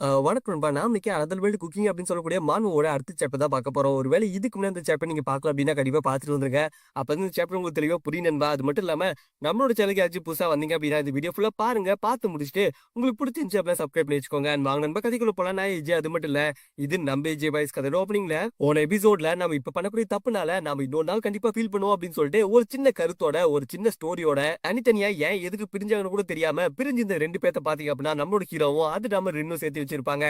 வணக்கம் நண்பா. நாம் இன்னைக்கு அனதர் வேர்ல்ட் குக்கிங் அப்படின்னு சொல்லக்கூடிய மான்மாவோட அடுத்த சாப்டர் தான் பார்க்க போறோம். ஒருவேளை இதுக்கு முன்னாடி இந்த சாப்டர் நீங்க பார்க்கல அப்படின்னா கண்டிப்பா பார்த்துட்டு வந்துருங்க. அப்ப இந்த சாப்டர் உங்களுக்கு தெளிவா புரியும் நண்பா. அது மட்டும் இல்லாம நம்மளோட சேனலுக்கு யாராச்சும் புதுசா வந்தீங்க அப்படின்னா இந்த வீடியோ ஃபுல்லா பாருங்க. பார்த்து முடிச்சுட்டு உங்களுக்கு பிடிச்சிருந்துச்சு அப்படின்னா சப்ஸ்கிரைப் பண்ணி வச்சுக்கோங்க. அண்ட் வாங்க நண்பா கதைக்குள்ள போலாம். நான் ஏஜே அது மட்டும் இல்ல. இது நம்ம ஏஜே பாய்ஸ் கதையோட ஓப்பனிங்ல போன எபிசோட்ல நம்ம இப்ப பண்ணக்கூடிய தப்புனால நம்ம இன்னொரு நாள் கண்டிப்பா ஃபீல் பண்ணுவோம் அப்படின்னு சொல்லிட்டு ஒரு சின்ன கருத்தோட ஒரு சின்ன ஸ்டோரியோட தனித்தனியா ஏன் எதுக்கு பிரிஞ்சாங்கன்னு கூட தெரியாம பிரிஞ்சு இந்த ரெண்டு பேர்த்த பாத்தீங்க அப்படின்னா நம்மளோட ஹீரோவும் அது நம்ம ரெண்டும் சேர்த்து வச்சிருப்பாங்க.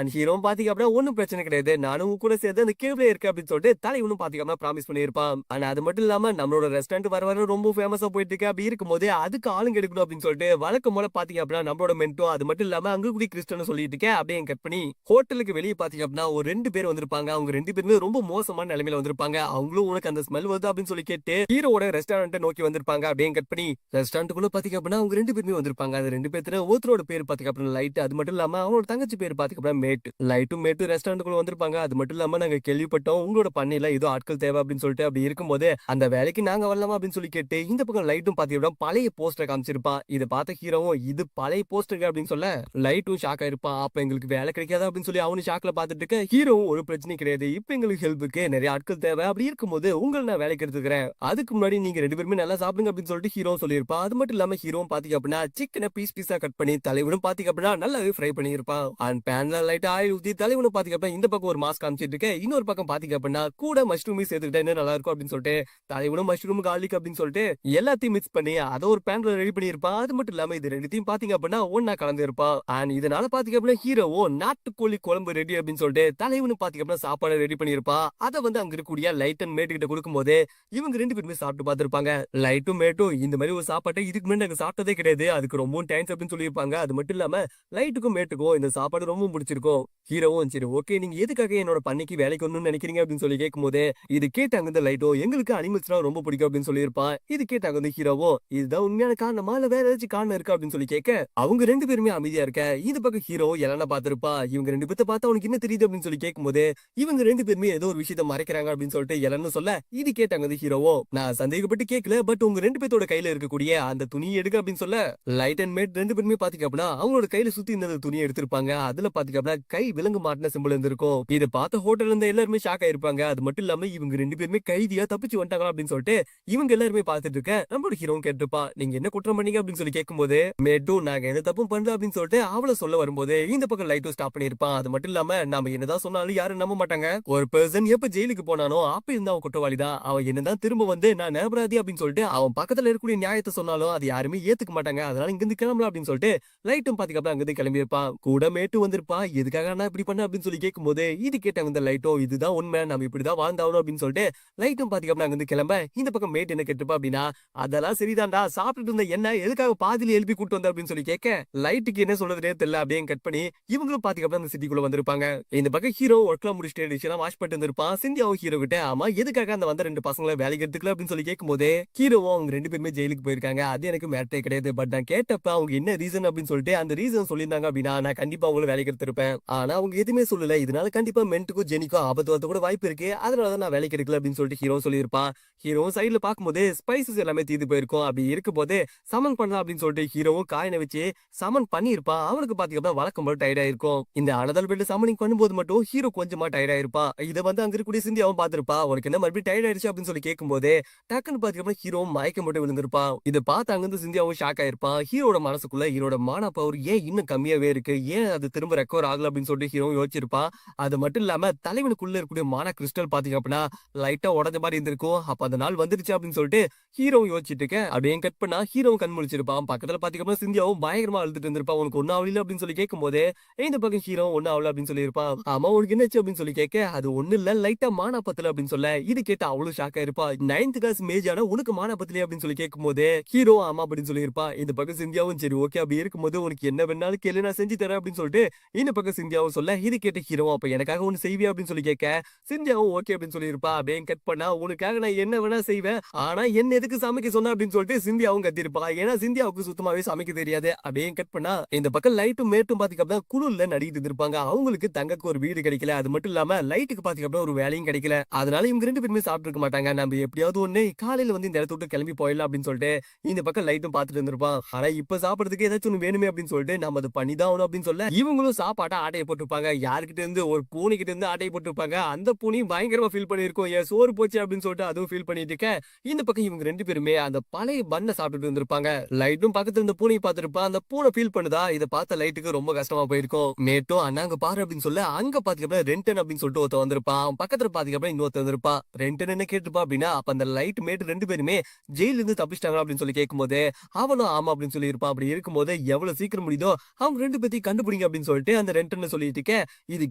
ஹீரோ பாத்தீங்க அப்படின்னா ஒன்னும் பிரச்சனை கிடையாது. நானும் கூட சேர்ந்து அந்த கேவ்ல இருக்கு அப்படின்னு சொல்லிட்டு தலைவனும் பாத்தீங்க அப்படின்னா ப்ராமிஸ் பண்ணிருப்பான். ஆனா அது மட்டும் இல்லாம நம்மளோட ரெஸ்டாரண்ட் வர வர ரொம்ப ஃபேமஸா போயிட்டு இருக்கு. அப்படி இருக்கும்போது அதுக்கு ஆளுங்க எடுக்கணும் அப்படின்னு சொல்லிட்டு வழக்கம் போல பாத்தீங்க அப்படின்னா நம்மளோட மென்டோ அது மட்டும் இல்லாம அங்க கூடி கிறிஸ்டன்னு சொல்லிட்டு இருக்கேன். அப்படியே கட் பண்ணி ஹோட்டலுக்கு வெளியே பாத்தீங்க அப்படின்னா ஒரு ரெண்டு பேர் வந்திருப்பாங்க. அவங்க ரெண்டு பேருமே ரொம்ப மோசமான நிலைமையில வந்திருப்பாங்க. அவங்களும் உனக்கு அந்த ஸ்மெல் வருது அப்படின்னு சொல்லி கேட்டு ஹீரோட ரெஸ்டாரண்ட் நோக்கி வந்திருப்பாங்க. அப்படியே கட் பண்ணி ரெஸ்டாரண்ட்டுக்குள்ள பாத்தீங்க அப்படின்னா அவங்க ரெண்டு பேருமே வந்திருப்பாங்க. அது ரெண்டு பேர்த்துல ஒருத்தரோட பேர் பாத்தீங்க அப்படின்னா லைட். அது மட்டும் இல்லாம அவனோட தங்கச்சி பேர் பாத்தீங்க அப்படின்னா மேட். லைட்டும் மேட்டும் ரெஸ்டாரண்ட்டுக்குள்ள வந்திருப்பாங்க. அது மட்டும் இல்லாம நாங்க கேள்விப்பட்டோம் உங்களோட பண்ணையில ஏதோ ஆட்கள் தேவை அப்படின்னு சொல்லிட்டு அப்படி இருக்கும்போது அந்த வேலைக்கு நாங்க வரலாமா அப்படின்னு சொல்லி கேட்டு இந்த பக்கம் லைட்டும் பாத்தீங்கன்னா பழைய போஸ்டர் காமிச்சிருப்பான். இதை பார்த்த ஹீரோவும் இது பழைய போஸ்டர் அப்படின்னு சொல்ல லைட்டும் ஷாக் ஆயிருப்பான். அப்ப எங்களுக்கு வேலை கிடைக்காது அப்படின்னு சொல்லி அவனு ஷாக்ல பாத்துட்டு இருக்க ஹீரோவும் ஒரு பிரச்சனை கிடையாது. இப்ப எங்களுக்கு ஹெல்ப்புக்கு நிறைய ஆட்கள் தேவை. அப்படி இருக்கும்போது உங்களை நான் வேலைக்கு எடுத்துக்கிறேன். அதுக்கு முன்னாடி நீங்க ரெண்டு பேருமே நல்லா சாப்பிடுங்க அப்படின்னு சொல்லிட்டு ஹீரோ சொல்லியிருப்பான். அது மட்டும் இல்லாம ஹீரோவும் பாத்தீங்க அப்படின்னா சிக்கனை பீஸ் பீஸா கட் பண்ணி தலைவனும் பாத்தீங்க அப்படின்னா நல்லாவே ஃப்ரை பண்ணியிருப்பான். அண்ட் பேன்ல லைட்டா ஆயில் ஊத்தி தலைவனும் பாத்தீங்க அப்படின்னா இந்த பக்கம் ஒரு மாஸ்க் காமிச்சிட்டு இருக்கேன். இன்னொரு பக்கம் பாத்தீங்க அப்படின்னா கூட மஷ்ரூமி சேர்த்துக்கிட்டா என்ன நல்லா இருக்கும் அப்படின்னு சொல்லிட்டு தலைவனும் மஷ்ரூம் கார்லிக் அப்படின்னு சொல்லிட்டு எல்லாத்தையும் மிக்ஸ் பண்ணி அதை ஒரு பேன்ல ரெடி பண்ணியிருப்பான். அது மட்டும் இல்லாம இது ரெண்டுத்தையும் பாத்தீங்க அப்படின்னா ஒன்னா கலந்து இருப்பான். அண்ட் இதனால பாத்தீங்க அப்படின்னா ஹீரோவோ நாட்டுக்கோழி குழம்பு ரெடி அப்படின்னு சொல்லிட்டு தலைவனு பாத்தீங்க அப்படின்னா சாப்பாடு ரெடி பண்ணியிருப்பான். அதை வந்து அங்க இருக்கக்கூடிய லைட் அண்ட் மேட்டு கிட்ட கொடுக்கும் போது இவங்க ரெண்டு பேருமே சாப்பிட்டு பார்த்திருப்பாங்க. லைட்டும் மேட்டும் இந்த மாதிரி ஒரு சாப்பாட்டை இதுக்கு முன்னாடி நாங்க சாப்பிட்டதே கிடையாது. அதுக்கு ரொம்ப தேங்க்ஸ் அப்படின்னு சொல்லியிருப்பாங்க. அது மட்டும் இல்லாம லைட்டுக்கும் மேட்டுக்கும் இந்த சாப்பாடு ரொம்ப பிடிச்சிருக்கும். ஹீரோவும் சரி ஓகே நீங்க எதுக்காக என்னோட பண்ணைக்கு வேலைக்கு வரணும்னு நினைக்கிறீங்க அப்படின்னு சொல்லி கேட்கும்போது இது கேட்டாங்க இந்த லைட்டோ எங்களுக்கு அனிமல்ஸ்னா ரொம்ப பிடிக்கும் அப்படின்னு சொல்லியிருப்பான். இது கேட்டாங்க வந்து ஹீரோவோ இதுதான் உண்மையான காரணமா இல்ல வேற ஏதாச்சும் காரணம் இருக்கா அப்படின்னு சொல்லி கேட்க அவங்க ரெண்டு பேருமே அமைதியா இருக்க இந்த பக்கம் ஹீரோ எல்லாம் பார்த்திருப்பா. இவங்க ரெண்டு பேர்த்த பார்த்தா அவனுக்கு என்ன தெரியுது அப்படின்னு சொல்லி கேட்கும்போது இவங்க ரெண்டு பேருமே ஏதோ ஒரு விஷயத்த மறைக்கிறாங்க அப்படின்னு சொல்லிட்டு எல்லாரும் சொல்ல இது கேட்டாங்க வந்து ஹீரோவோ நான் சந்தேகப்பட்டு கேட்கல பட் உங்க ரெண்டு பேர்த்தோட கையில இருக்கக்கூடிய அந்த துணியை எடுக்க அப்படின்னு சொல்ல லைட் அண்ட் மேட் ரெண்டு பேருமே பாத்தீங்க அப்படின்னா அவங்களோட கையில சுத்தி இந்த துணியை எடுத்திருப்பாங்க. அதுல பாத்தீங்க அப்படின்னா கை விலங்கு மாட்டின சிம்பிள் இருந்திருக்கும். இதை பார்த்த ஹோட்டல் இருந்த எல்லாருமே ஷாக் ஆயிருப்பாங்க. அது மட்டும் இல்லாம இவங்க ரெண்டு பேருமே கைதியா தப்பிச்சு வந்துட்டாங்க அப்படின்னு சொல்லிட்டு இவங்க எல்லாருமே பார்த்துட்டு இருக்க நம்மளோட ஹீரோவும் கேட்டுப்பா நீங்க என்ன குற்றம் பண்ணீங்க அப்படின்னு சொல்லி கேட்கும்போது மேட்டும் நாங்க எந்த தப்பும் பண்ணல அப்படின்னு சொல்லிட்டு அவளை சொல்ல வரும்போது இந்த பக்கம் லைட்டும் ஸ்டாப் பண்ணிருப்பான். அது மட்டும் இல்லாம நம்ம என்னதான் சொன்னாலும் யாரும் நம்ப மாட்டாங்க. ஒரு பர்சன் எப்ப ஜெயிலுக்கு போனானோ அப்ப இருந்தா அவன் குற்றவாளி தான். அவன் என்னதான் திரும்ப வந்து நான் நிரபராதி அப்படின்னு சொல்லிட்டு அவன் பக்கத்துல இருக்கக்கூடிய நியாயத்தை சொன்னாலும் அது யாருமே ஏத்துக்க மாட்டாங்க. அதனால இங்க இருந்து கிளம்பலாம் அப்படின்னு சொல்லிட்டு லைட்டும் பாத்தீங்கன்னா அங்கிருந்து கிளம்பி இருப்பான். கூட மேட்டும் வந்திருப்பான். எதுக்காக நான் இப்படி பண்ண அப்படின்னு சொல்லி கேட்கும்போது இது கேட்டாங்க இந்த லைட்டோ இதுதான் உண்மை நம்ம இப்படிதான் வாழ்ந்தாவணும் அப்படின்னு சொல்லிட்டு லைட்டும் பாத்தீங்க அப்படின்னா அங்கிருந்து கிளம்ப இந்த பக்கம் மேட் என்ன கேட்டுப்பா அப்படின்னா அதெல்லாம் சரிதான்டா சாப்பிட்டு இருந்த என்ன எதுக்காக பாதியில எழுப்பி கூட்டு வந்த அப்படின்னு சொல்லி கேட்க லைட்டுக்கு என்ன சொல்றதே தெரியல. அப்படியே கட் பண்ணி இவங்களும் பாத்தீங்க அப்படின்னா அந்த சிட்டிக்குள்ள வந்திருப்பாங்க. இந்த பக்கம் ஹீரோ ஒர்க்லாம் முடிச்சுட்டு டிஷ்லாம் வாஷ் பண்ணிட்டு இருந்திருப்பான். சிந்தியாவும் ஹீரோ கிட்ட ஆமா எதுக்காக அந்த வந்த ரெண்டு பசங்களை வேலைக்கு எடுத்துக்கல அப்படின்னு சொல்லி கேட்கும்போது ஹீரோவும் அவங்க ரெண்டு பேருமே ஜெயிலுக்கு போயிருக்காங்க. அது எனக்கு மேட்டே கிடையாது. பட் நான் கேட்டப்ப அவங்க என்ன ரீசன் அப்படின்னு சொல்லிட்டு அந்த ரீசன் சொல்லியிருந்தாங்க அப்படின்னா நான் கண்டிப்பா அவங்களை வேலைக்கு எடுத்திருப்பேன். ஆனா அவங்க எதுவுமே சொல்லல. இதனால கண்டிப்பா மென்ட்டுக்கும் ஜெனிக்கும் ஆபத்து வரது கூட வாய்ப்பு இருக்கு. அதனாலதான் நான் வேலைக்கு எடுக்கல அப்படின்னு சொல்லிட்டு ஹீரோ சொல்லியிருப்பான். ஹீரோ சைட்ல பாக்கும்போது ஸ்பைசஸ் எல்லாமே தீர்ந்து போயிருக்கும். அப்படி இருக்கும் போது சமன் பண்ணலாம் அப்படின்னு சொல்லிட்டு ஹீரோவும் காயினை வச்சு சமன் பண்ணிருப்பான். அவனுக்கு பாத்தீங்கன்னா வழக்கம் போல டயர்ட் ஆயிருக்கும். இந்த அனதல் பெல்ட் சமனிங் பண்ணும்போது மட்டும் ஹீரோ கொஞ்சமா டயர்ட் ஆயிருப்பான். இதை வந்து அங்க இருக்கக்கூடிய சிந்தியாவும் பாத்திருப்பா. உனக்கு என்ன மறுபடியும் டயர்ட் ஆயிடுச்சு அப்படின்னு சொல்லி கேட்கும்போது டக்குன்னு பாத்தீங்கன்னா ஹீரோ மயக்கம் மட்டும் விழுந்திருப்பான். இதை பார்த்து அங்கிருந்து சிந்தியாவும் ஷாக் ஆயிருப்பான். ஹீரோட மனசுக்குள்ள ஹீரோட மான பவர் ஏன் இன்னும் கம்மியாவே இருக்கு ஏன் அது திரும்ப ரெக்கவர் ஆகல அப்படின்னு சொல்லிட்டு ஹீரோ யோசிச்சிருப்பான். அது மட்டும் இல்லாம தலைவனுக்குள்ள இருக்கக்கூடிய மான கிறிஸ்டல் பாத்தீங்க அப்படின்னா லைட்டா உடஞ்ச மாதிரி இருந்திருக்கும். அப்ப அந்த நாள் வந்துருச்சு அப்படின்னு சொல்லிட்டு ஹீரோ யோசிச்சுட்டு இருக்க அப்படியே கட் பண்ணா ஹீரோவும் கண் முழிச்சிருப்பான். பக்கத்துல பாத்தீங்கன்னா சிந்தியாவும் பயங்கரமா அழுதுட்டு இருந்திருப்பான். உனக்கு ஒன்னும் ஆகல அப்படின்னு சொல்லி கேட்கும்போது இந்த பக்கம் ஹீரோ ஒன்னும் ஆகல அப்படின்னு சொல்லியிருப்பான். ஆமா உனக்கு என்னாச்சு அப்படின்னு சொல்லி கேட்க அது ஒண்ணு இல்ல லைட்டா மானா பத்தல அப்படின்னு சொல்ல இது கேட்ட அவ்வளவு ஷாக்கா இருப்பா. 9th கிளாஸ் மேஜான உனக்கு மானா பத்தலையே அப்படின்னு சொல்லி கேட்கும்போது ஹீரோ ஆமா அப்படின்னு சொல்லியிருப்பான். இந்த பக்கம் சிந்தியாவும் சரி ஓகே அப்படி இருக்கும்போது உனக்கு என்ன வேணாலும் கேளு நான் செஞ்சு தரேன் அப்படின்னு சொல்லிட்டு இந்த பக்கம் சிந்தியாவும் சொல்ல இது கேட்ட ஹீரோ அப்ப எனக்காக ஒண்ணு செய்வியா அப்படின்னு சொல்லி கேட்க சிந்தியாவும் ஓகே அப்படின்னு சொல்லியிருப்பா. அப்படியே கட் பண்ணா உனக்காக நான் என்ன வேணா செய்வேன் ஆனா என்ன எதுக்கு சமைக்க சொன்ன அப்படின்னு சொல்லிட்டு சிந்தியாவும் கத்திருப்பா. ஏன்னா சிந்தியாவுக்கு சுத்தமாவே சமைக்க தெரியாது. அப்படியே கட் பண்ணா இந்த பக்கம் லைட்டும் மேட்டும் பாத்தீங்க அப்படின்னா குழுல நடிக்கிட்டு இருப்பாங்க. அவங்களுக்கு தங்கக்கு ஒரு வீடு கிடைக்கல. அது மட்டும் இல்லாம லைட்டுக்கு பாத்தீங்க அப்படின்னா ஒரு வேலையும் கிடைக்கல. அதனால இவங்க ரெண்டு பேருமே சாப்பிட்டு இருக்க மாட்டாங்க. நம்ம எப்படியாவது ஒண்ணு காலையில வந்து இந்த இடத்த விட்டு கிளம்பி போயிடலாம் அப்படின்னு சொல்லிட்டு இந்த பக்கம் லைட்டும் பாத்துட்டு இருந்திருப்பான். ஆனா இப்ப சாப்பிடறதுக்கு ஏதாச்சும் ஒண்ணு வேணுமே அப்படின்னு சொல்லிட்டு நம்ம அதை பண்ணிதான் ஆகணும் அப்படின்னு சொல்ல இவங்களும் சாப்பாட்ட ஆட்டைய போட்டுருப்பாங்க. யார்கிட்ட இருந்து ஒரு பூனைகிட்ட இருந்து ஆட்டைய போட்டுருப்பாங்க. அந்த பூனையும் பயங்கரமா ஃபீல் பண்ணியிருக்கும். என் சோறு போச்சு அப்படின்னு சொல்லிட்டு அதுவும் ஃபீல் பண்ணிட்டு இருக்க. இந்த பக்கம் இவங்க 2 பேருமே அந்த பழைய பன்ன சாப்பிட்டுட்டு இருந்திருப்பாங்க. லைட்டும் பக்கத்துல இருந்த பூனைய பார்த்திருப்பா. அந்த பூனை ஃபீல் பண்ணுதா, இத பார்த்த லைட்டுக்கு ரொம்ப கஷ்டமா போயிருக்கும். மேட்டும் அண்ணா அங்க பாரு அப்படின்னு சொல்ல, அங்க பாத்தீங்கன்னா ரென்டன் அப்படின்னு சொல்லிட்டு ஒருத்தன் வந்திருப்பான். பக்கத்துல பாத்தீங்கன்னா இன்னொருத்தன் வந்திருப்பான். ரென்டன் என்ன கேட்டிருப்பா அப்படின்னா, அப்ப அந்த லைட் மேட் 2 பேருமே ஜெயில இருந்து தப்பிச்சிட்டாங்க அப்படின்னு சொல்லி கேட்கும்போது, அவனும் ஆமா அப்படின்னு சொல்லியிருப்பான். அப்படி இருக்கும்போது எவ்வளவு சீக்கிரம் முடியுதோ அவங்க 2 பேத்தையும் கண்டுபிடிங்க அப்படின்னு சொல்லிட்டு அந்த ரென்டன் சொல்லிட்டு இருக்க. இது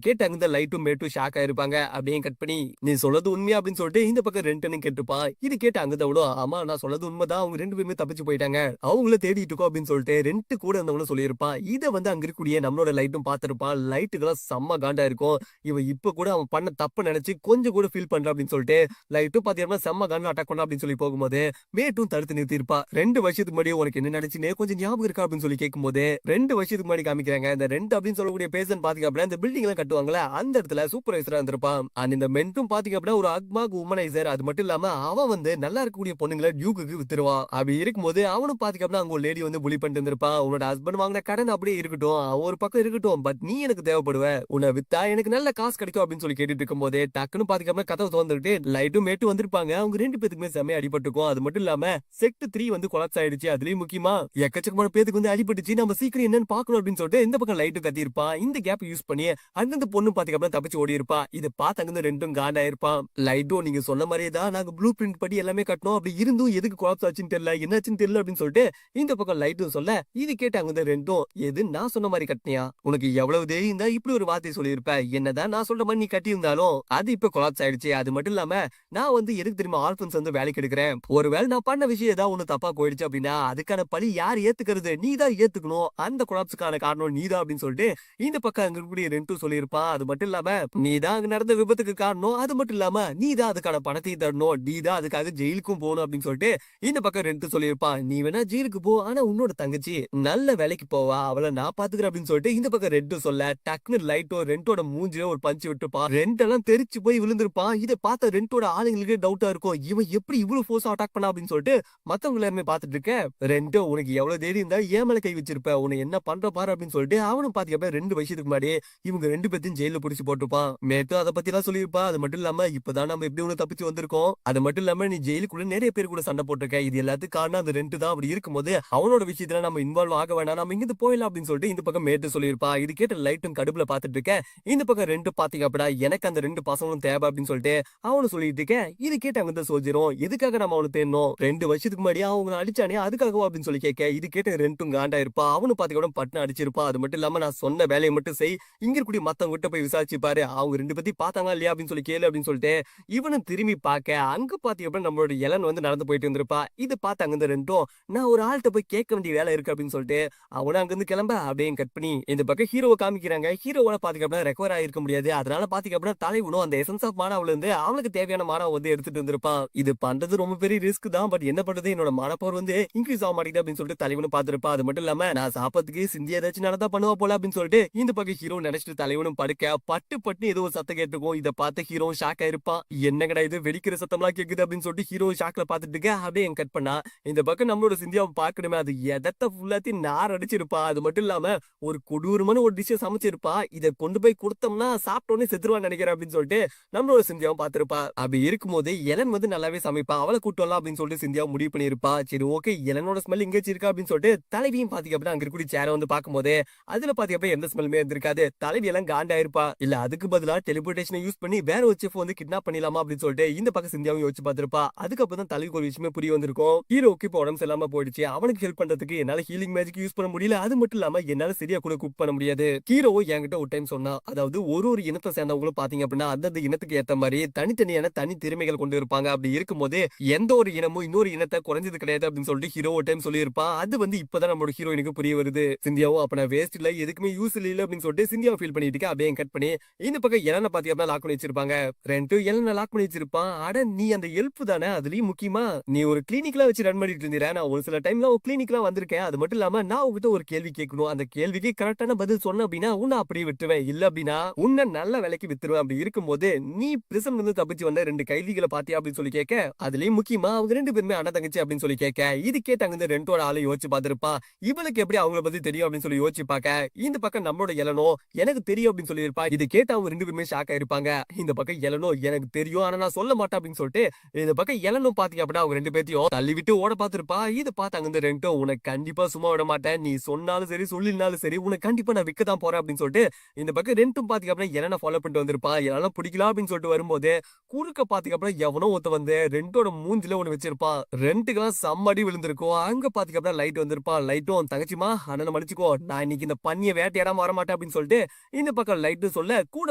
கேட்டு அங்க லைட்டும் மேட்டும் ஷாக் ஆயிருப்பாங்க. அப்படியே கட் பண்ணி நீ சொல்றது உண்மையா அப்படின்னு சொல்லிட்டு இந்த பக்கம் ரென்டனும் கேட்டுப்பான். இது கேட்டு அங்க தவளும் ஆமா நான் சொல்றது உண்மைதான். அவங்க 2 பேருமே தப்பிச்சு போயிட்டாங்க. அவங்கள தேடிட்டு இருக்கோம் அப்படின்னு சொல்லிட்டு ரெண்டு கூட இருந்தவங்களும் சொல்லியிருப்பான். இத அங்க இருக்கக்கூடிய நம்மளோட லைட்டும் பார்த்திருப்பான். லைட்டுக்கெல்லாம் செம்ம காண்டா இருக்கும். இவன் இப்ப கூட அவன் பண்ண தப்ப நினைச்சு கொஞ்சம் கூட ஃபீல் பண்றான் அப்படின்னு சொல்லிட்டு லைட்டும் பாத்தீங்கன்னா செம்ம காண்ட்ல அட்டாக் பண்ணா அப்படின்னு சொல்லி போகும்போது மேட்டும் தடுத்து நிறுத்திருப்பா. 2 வருஷத்துக்கு முன்னாடி உனக்கு என்ன நடந்துச்சுன்னு கொஞ்சம் ஞாபகம் இருக்கா அப்படின்னு சொல்லி கேட்கும்போது 2 வருஷத்துக்கு முன்னாடி காமிக்கிறாங்க. இந்த 2 அப்படின்னு சொல்லக்கூடிய பேசன் பாத்தீங்க அப்படின்னா இந்த பில்டிங் எல்லாம் கட்டுவாங்கல்ல அந்த இடத்துல சூப்பர்வைசரா இருந்திருப்பான். அண்ட் இந்த மென்ட்டும் பாத்தீங்க அப்படின்னா ஒரு அக்மாக் உமனைசர். அது மட்டும் இல்லாம அவன் நல்லா இருக்கக்கூடிய பொண்ணுங்களை டியூக்கு வித்துருவான். அப்படி இருக்கும்போது அவனும் பாத்தீங்க அப்படின்னா அங்க ஒரு லேடி புலி பண்ணிட்டு இருந்திருப்பான். உன்னோட ஹஸ்பண்ட் வாங்கின கடன் அப்படியே இருக்கட்டும், அவன் ஒரு பக்கம் இருக்கட்டும், பட் நீ எனக்கு தேவைப்படுவ, உன்னை வித்தா எனக்கு நல்ல காசு கிடைக்கும் அப்படின்னு சொல்லி கேட்டுட்டு இருக்கும் போதே டக்குன்னு பாத்தீங்க அப்படின்னா கதவை திறந்துட்டு லைட்டும் மேட்டும் வந்திருப்பாங்க. அவங்க 2 பேத்துக்குமே செம்மையா அடிபட்டுக்கும். அது மட்டும் இல்லாம செக்ட் 3 கொலாப்ஸ் ஆயிடுச்சு. அதுலயும் முக்கியமா எக்கச்சக்கமான பேத்துக்கு அடிபட்டுச்சு. நம்ம சீக்கிரம் என்னன்னு பாக்கணும் அப்படின்னு சொல்லிட்டு இந்த பக்கம் லைட்டும் கத்தி இருப்பான். இந்த கேப் யூஸ் பண்ணி அந்த பொண்ணு பாத்தீங்க அப்படின்னா தப்பிச்சு ஓடி இருப்பா. இதை பார்த்து அங்கிருந்து 2ம் காண்டா இருப்பான். லைட்டும் நீங்க சொன்ன மாதிரியே தான் நாங்க ப்ளூ பிரிண்ட் படி எல்லாமே கட்டணும். அப்படி இருந்தும் எதுக்கு கொலாப்ஸ் ஆச்சுன்னு தெரியல, என்னாச்சுன்னு தெரியல அப்படின்னு சொல்லிட்டு இந்த பக்கம் லைட்டும் சொல்ல இது கேட்டு அங்கிருந்து 2ம் எது நான் சொன்ன மாதிரி கட்டினியா, உனக்கு எவ்வளவு தைரியம் இருந்தா இப்படி ஒரு வார்த்தை சொல்லியிருப்ப, என்னதான் நான் சொல்ற மாதிரி நீ கட்டி இருந்தாலும் அது இப்ப கொலாப்ஸ் ஆயிடுச்சு. அது மட்டும் இல்லாம நான் எதுக்கு தெரியுமா ஆல்பன்ஸ் வேலைக்கு எடுக்கிறேன். ஒருவேளை நான் பண்ண விஷயம் ஏதாவது ஒண்ணு தப்பா போயிடுச்சு அப்படின்னா அதுக்கான பழி யார் ஏத்துக்கிறது, நீ தான் ஏத்துக்கணும். அந்த கொலாப்ஸுக்கான காரணம் நீதான் அப்படின்னு சொல்லிட்டு இந்த பக்கம் அங்க இருக்கக்கூடிய 2ம் சொல்லியிருப்பான். அது மட்டும் இல்லாம நீ தான் அங்க நடந்த விபத்துக்கு காரணம். அது மட்டும் இல்லாம நீ தான் அதுக்கான பணத்தையும் தரணும், நீ தான் அதுக்காக ஜெயிலுக்கும் போகணும் அப்படின்னு சொல்லிட்டு இந்த பக்கம் 2ம் சொல்லியிருப்பான். நீ வேணா ஜெயிலுக்கு போ, ஆனா உன்னோட தங்கச்சி நல்ல வேலைக்கு போவா, அவளை நான் பாத்துக்கிறேன் அப்படின்னு சொல்லிட்டு இந்த பக்கம் 2ம் சொல்ல டக்குனு லைட்டோ 2ஓட மூஞ்சில ஒரு பஞ்சு விட்டுப்பான். 2 எல்லாம் தெரிச்சு போய் விழுந்திருப்பான். இதை பார்த்த 2ஓட ஆளுங்களுக்கே டவுட்டா இருக்கும், இவன் எப்படி இவ்வளவு ஃபோர்ஸ் அட்டாக் பண்ணா அப்படின்னு சொல்லிட்டு மத்தவங்க எல்லாருமே பாத்துட்டு இருக்க. 2 உனக்கு எவ்வளவு தைரியம் இருந்தா ஏன் மேல கை வச்சிருப்ப, உன்னை என்ன பண்ற பாரு அப்படின்னு சொல்லிட்டு அவனும் பாத்தீங்க 2 வருஷத்துக்கு முன்னாடி இவங்க 2 பேத்தையும் ஜெயில புடிச்சு போட்டுப்பான். மேட்டும் அதை பத்தி எல்லாம் சொல்லியிருப்பா. அது மட்டும் இல்லாம இப்பதான் நம்ம எப்படி ஒண்ணு தப்பிச்சு வந்திருக்கோம், அது மட்டும் இல்லாம நீ ஜெயிலுக்குள்ள நிறைய பேர் கூட சண்டை போட்டிருக்க, இது எல்லாத்துக்கும் காரணம் அந்த 2 தான். அப்படி இருக்கும்போது அவனோட விஷயத்துல நம்ம இன்வால்வ் ஆக வேணாம், நம்ம இங்கிருந்து போயிடலாம் அப்படின்னு சொல்லிட்டு இந்த பக்கம் மேட்டு சொல்லியிருப்பா. இது கேட்ட லைட்டும் கடுப்புல பாத்துட்டு இருக்க. இந்த பக்கம் 2 பாத்தீங்க அப்படின்னா எனக்கு அந்த 2 பசங்களும் தேவை அப்படின்னு சொல்லிட்டு அவனு சொல்லிட்டு இருக்க. இது கேட்டு அங்க சோதிரும் எதுக்காக நம்ம அவனு தேடணும், 2 வருஷத்துக்கு முன்னாடி அவங்க அடிச்சானே அதுக்காகவா அப்படின்னு சொல்லி கேட்க. இது கேட்டு 2ம் காண்டா இருப்பா. அவனு பாத்தீங்கன்னா பட்டன் அடிச்சிருப்பா. அது மட்டும் இல்லாம நான் சொன்ன வேலையை மட்டும் செய், இங்க இருக்கக்கூடிய மத்தவங்க கிட்ட போய் விசாரிச்சு பாரு, அவங்க 2 பத்தி பாத்தாங்களா இல்லையா அப்படின்னு சொல்லி கேளு அப்படின்னு சொல்லிட்டு இவனும் திரும்பி பாக்க அங்க பாத்தீங்கன்னா நம்மளோட இளன் நடந்து போயிட்டு இருந்திருப்பா. இது பார்த்து அங்கிருந்து 2ம் நான் ஒரு ஆள்கிட்ட போய் கேட்க வேண்டிய வேலை இருக்கு அப்படின்னு சொல்லிட்டு அவனும் அங்கிருந்து கிளம்ப. அப்படியே கட் பண்ணி இந்த பக்கம் ஹீரோவை காமிக்கிறாங்க. ஹீரோவால பாத்தீங்க அப்படின்னா ரெக்கவர் ஆயிருக்க முடியாது. அதனால பாத்தீங்க அப்படின்னா தலைவனும் அந்த எசன்ஸ் ஆஃப் மானாவில இருந்து அவனுக்கு தேவையான மானாவை எடுத்துட்டு இருந்திருப்பான். இது பண்றது ரொம்ப பெரிய ரிஸ்க் தான், பட் என்ன பண்றது, என்னோட மனப்பவர் இன்க்ரீஸ் ஆக மாட்டேங்குது அப்படின்னு சொல்லிட்டு தலைவனும் பாத்துருப்பா. அது மட்டும் இல்லாம நான் சாப்பத்துக்கு சிந்தி ஏதாச்சும் நடந்தா பண்ணுவா போல அப்படின்னு சொல்லிட்டு இந்த பக்கம் ஹீரோ நினைச்சிட்டு தலைவனும் படுக்க பட்டு ஏதோ ஒரு சத்தம் கேட்டுருக்கும். இதை பார்த்து ஹீரோ ஷாக் ஆயிருப்பான். என்னங்கடா இது வெடிக்கிற சத்தம்லாம் கேக்குது அப்படின்னு சொல்லிட்டு ஹீரோ ஷாக்ல பாத்துட்டு இருக்க. அப்படியே கட் பண்ணா இந்த பக்கம் நம்மளோட சிந்தியாவை பார்க்கணுமே, அது எதத்த ஃபுல்லாத்தையும் நார் அடிச்சிருப்பா. அது மட்டும் இல்லாம ஒரு கொடூரமான ஒரு டிஷ்ஷை சமைச்சிருப்பா. இதை கொண்டு போய் கொடுத்தோம்னா சாப்பிட்டோன்னே செத்துருவான்னு நினைக்கிறேன் அப்படின்னு சொல்லிட்டு நம்மளோட சிந்தியாவும் பார்த்திருப்பா. அப்படி இருக்கும்போது எலன் நல்லாவே சமைப்பா, அவளை கூட்டலாம் அப்படின்னு சொல்லிட்டு சிந்தியா முடிவு பண்ணிருப்பா. சரி ஓகே எலனோட ஸ்மெல் எங்கேச்சு இருக்கா அப்படின்னு சொல்லிட்டு தலைவியும் பாத்தீங்க அப்படின்னா அங்க இருக்கக்கூடிய சேரை பார்க்கும்போது அதுல பாத்தீங்க அப்படின்னா எந்த ஸ்மெல்லுமே இருந்திருக்காது. தலைவி எல்லாம் காண்டா இருப்பா. இல்ல அதுக்கு பதிலா டெலிபோர்டேஷனை யூஸ் பண்ணி வேற ஒரு செஃப் கிட்னாப் பண்ணிடலாமா அப்படின்னு சொல்லிட்டு இந்த பக்கம் சிந்தியாவும் யோசிச்சு பார்த்திருப்பா. அதுக்கப்புறம் தான் தலைவிக்கு ஒரு விஷயமே புரிய வந்திருக்கும். ஹீரோக்கு இப்போ உடம்பு சரியில்லாம போயிடுச்சு, அவனுக்கு ஹெல்ப் பண்றதுக்கு என்னால ஹீலிங் மேஜிக் யூஸ் பண்ண முடியல. அது மட்டும் இல்லாம என்னால சரியா கூட குக் பண்ண முடியாது. ஹீரோ என்கிட்ட ஒரு டைம் சொன்னா, அதாவது ஒரு இனத்தை சேர்ந்தவங்களும் பாத்தீங்க அப்படின்னா அந்தந்த இனத்துக்கு ஏத்த மாதிரி தனித்தனியான தனி திறமைகள் கொண்டு இருப்பாங்க. அப்படி இருக்கும்போது எந்த ஒரு இனமும் இன்னொரு இனத்தை குறைஞ்சது கிடையாது அப்படின்னு சொல்லிட்டு ஹீரோ ஒரு டைம் சொல்லியிருப்பான். அது இப்பதான் நம்மளோட ஹீரோயினுக்கு புரிய வருது. சிந்தியாவும் அப்ப நான் வேஸ்ட் இல்ல, எதுக்குமே யூஸ் இல்ல அப்படின்னு சொல்லிட்டு சிந்தியாவை ஃபீல் பண்ணிட்டு இருக்க. அப்படியே கட் பண்ணி இந்த பக்கம் எலனை பாத்தி அப்படின்னா லாக் பண்ணி வச்சிருப்பாங்க. 2 எலனை லாக் பண்ணி வச்சிருப்பான். அட நீ அந்த ஹெல்ப் தானே, அதுலயும் முக்கியமா நீ ஒரு கிளினிக்லாம் வச்சு ரன் பண்ணிட்டு இருந்தீர, நான் ஒரு சில டைம்ல ஒரு கிளினிக்லாம் வந்திருக்கேன். அது மட்டும் இல்லாம நான் உங்ககிட்ட ஒரு கேள்வி கேட்கணும், அந்த கேள்விக்கு கரெக்டான பதில் சொன்ன அப்படின்னா உன்னை அப்படியே விட்டுருவேன், இல்ல அப்படின்னா உன்னை நல்ல வேலைக்கு வித்துருவேன். அப்படி இருக்கும்போது நீ பிரிசன்ல இருந்து தப்பிச்சு வந்த 2 கைதிகளை பாத்தியா அப்படின்னு சொல்லி கேட்க. அதுலயும் முக்கியமா அவங்க 2 பேருமே அண்ணன் தங்கச்சி அப்படின்னு சொல்லி கேட்க. இது கேட்டு அங்க 2ஓட ஆளை யோசிச்சு பார்த்திருப்பா. இவளுக்கு எப்படி அவங்கள பத்தி தெரியும் அப்படின்னு சொல்லி யோசிச்சு பார்க்க. இந்த பக்கம் நம்மளோட எலனோ எனக்கு தெரியும் அப்படின்னு சொல்லியிருப்பா. இது கேட்டு அவங்க 2 பேருமே ஷாக் ஆயிருப்பாங்க. இந்த பக்கம் எலனோ எனக்கு தெரியும். ஆனா நான் சொல்ல மாட்டேன் அப்படின்னு சொல்லிட்டு, இந்த பக்கம் எலனும் பாத்தீங்க அப்படின்னா அவங்க 2 பேத்தையும் தள்ளி விட்டு ஓட பார்த்திருப்பா. இத பார்த்து அங்கிருந்து ரெண்டும் உனக்கு கண்டிப்பா சும்மா விட மாட்டேன். நீ சொன்னாலும் சரி, சொல்லினாலும் சரி, உனக்கு கண்டிப்பா நான் விக்க தான் போறேன் அப்படின்னு சொல்லிட்டு, இந்த பக்கம் ரெண்டும் பாத்தீங்க அப்படின்னா எலன ஃபாலோ பண்ணிட்டு வந்திருப்பா. எலன பிடிக்கல அப்படின்னு சொல்லிட்டு வரும்போது, குறுக்க பாத்தீங்க அப்படின்னா எவனோ ஒருத்தன் வந்து ரெண்டோட மூஞ்சில ஒண்ணு வச்சிருப்பான். ரெண்டுக்கெல்லாம் செம்ம அடி விழுந்திருக்கும். அங்க பாத்தீங்க அப்படின்னா லைட் வந்திருப்பான். லைட்டும் தங்கச்சிமா அண்ணனை மன்னிச்சுக்கோ. நான் இன்னைக்கு இந்த பன்னிய வேட்டையாடாம வரமாட்டேன் அப்படின்னு சொல்லிட்டு, இந்த பக்கம் லைட்டு சொல்ல கூட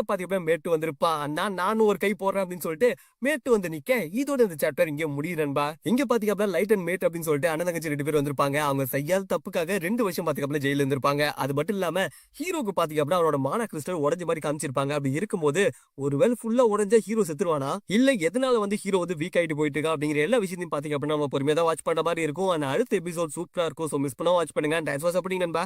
பாத்தீங்க அப்படின்னா மேட்டு வந்திருப்பா. அண்ணா நானும் ஒரு கை போடுறேன் அப்படின்னு சொல்லிட்டு மேட்டு வந்து நிக்க, இதோட இந்த சாப்டர் இங்க முடியுது நண்பா. இங்க பாத்தீங்க அப்படின்னா லைட் அண்ட் மேட் அப்படின்னு சொல்லிட்டு அண்ணன் தங்கச்சி 2 பேர் வந்திருப்பாங்க. அவங்க செய்யாத தப்புக்காக 2 வருஷம் பாத்தீங்க அப்படின்னா ஜெயில இருந்திருப்பாங்க. அது மட்டும் இல்லாம ஹீரோக்கு பாத்தீங்க அப்படின்னா அவனோட மானா கிறிஸ்டல் உடைஞ்ச மாதிரி காமிச்சிருப்பாங்க. அப்படி இருக்கும்போது ஒருவேளை ஃபுல்லா உடைஞ்ச ஹீரோ செத்துருவானா, இல்ல எதனால வந்து ஹீரோ வந்து வீக் ஆயிட்டு போயிட்டு இருக்கா அப்படிங்கிற எல்லா விஷயத்தையும் பாத்தீங்க அப்படின்னா நம்ம பொறுமையா தான் வாட்ச் பண்ற மாதிரி இருக்கும். ஆனா அடுத்த எபிசோட் சூப்பரா இருக்கும். சோ மிஸ் பண்ணாம வாட்ச் பண்ணுங்க. தேங்க்ஸ் ஃபார் சப்போர்ட்டிங் நண்பா.